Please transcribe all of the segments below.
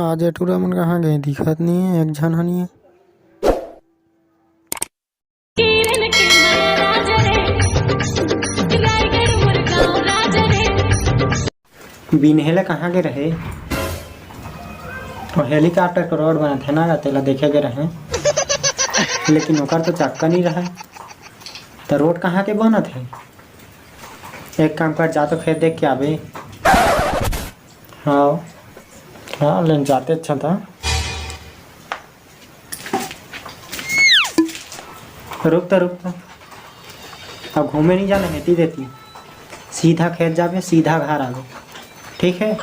आज एटूरा मन कहाँ गए दिखत नहीं है, एक झन हनी है। बिनहेला कहाँ गए रहे? तो हेलीकॉप्टर का रोड बना थे ना, तेला देखे गए रहे, लेकिन ओकर तो चक्का नहीं रहा। तो रोड कहाँ के बना थे? एक काम कर, जा तो फिर देख के आवे। हाँ हाँ, लेकिन जाते अच्छा था। रुक तो अब घूमे नहीं जाना, हेती देती सीधा खेत जावे, सीधा घर आवे, ठीक है?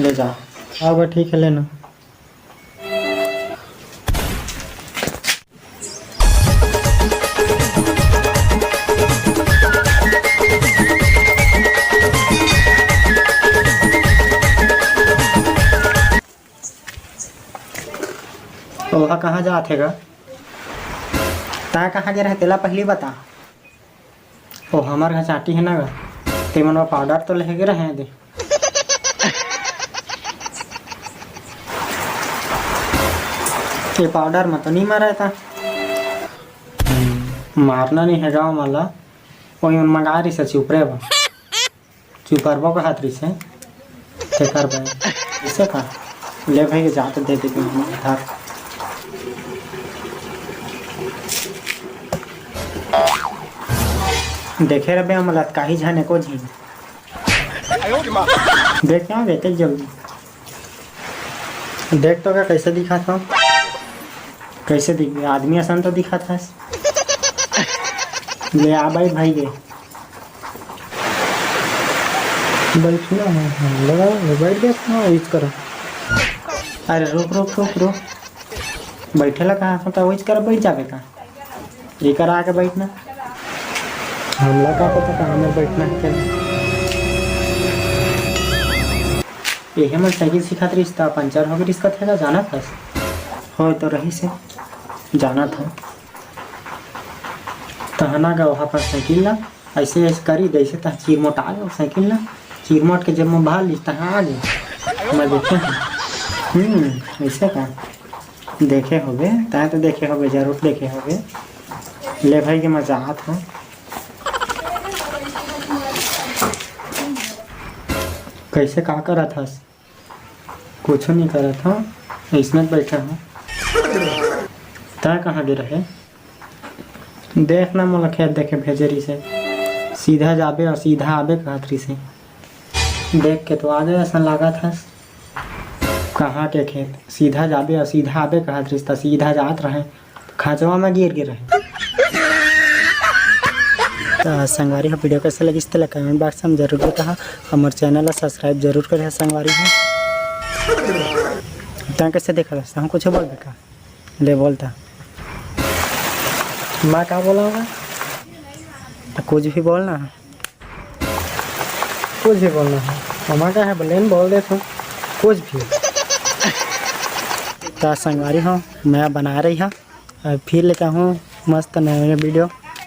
ले जा। अब ठीक है, लेना। वहाँ कहाँ जाते गा? ता कहाँ गए रहे तेला पहली बता। ओ हमार घर चाटी है ना गा, ते मनवा पाउडर तो ले गए रहे दे। ये पाउडर मत नहीं मारा था, मारना नहीं है गाँव माला। वही मन मंगा रही से चुपरे बा, चुपरबो का हाथ रही से ते कर भाई इसे का ले भाई के जाते दे दे था। देखे रहे हम लत काही झने को झीन देख क्या देते जल्दी देख तो क्या कैसे दिखा था, कैसे दिख आदमी आसान तो दिखा था। ले आ भाई गे बैठना है, लगा बैठ गया यूज करो। अरे रुक बैठे ला कहाँ होता, यूज कर बैठ जावे का ये करा आके बैठना। हमला का पता कहाँ में बैठना है। यही मैं साइकिल सिखाते रिश्ता पंचर हो गया, रिश्ता था जाना था हो तो रही से जाना था। तहना का वहाँ पर साइकिल ला ऐसे करी जैसे तह चीरमोट आ गया साइकिल ला, चीरमोट के जब मैं बाहर ली तहाँ आ गए। मैं देखे ऐसे का देखे हो गए तह तो देखे हो गए, जरूर देखे हो गए। ले भाई के मजा आता कैसे का करा था? कुछ नहीं करा था, इसमें बैठा हूँ। तय कहाँ गिर रहे? देखना मोला खेत देखे भेजरी से सीधा जाबे और सीधा आबे कहतरी से देख के तो आ जाए ऐसा लगा था। कहाँ के खेत सीधा जाबे और सीधा आबे कहतरी से सीधा जात रहे, खाचवा में गिर रहे। तो संगवारी हो वीडियो कैसे लगी इससे कमेंट बॉक्स में जरूर बताओ। हमारे चैनल सब्सक्राइब जरूर करें संगवारी हो। तो कैसे देखा हम कुछ बोल देखा ले बोलता मैं क्या बोला होगा? तो कुछ भी बोलना है, कुछ भी बोलना है हमारा क्या है बोले बोल दे तू कुछ भी। तो संगवारी हो मैं बना रही हूँ फिर लेकर हूँ मस्त नया वीडियो।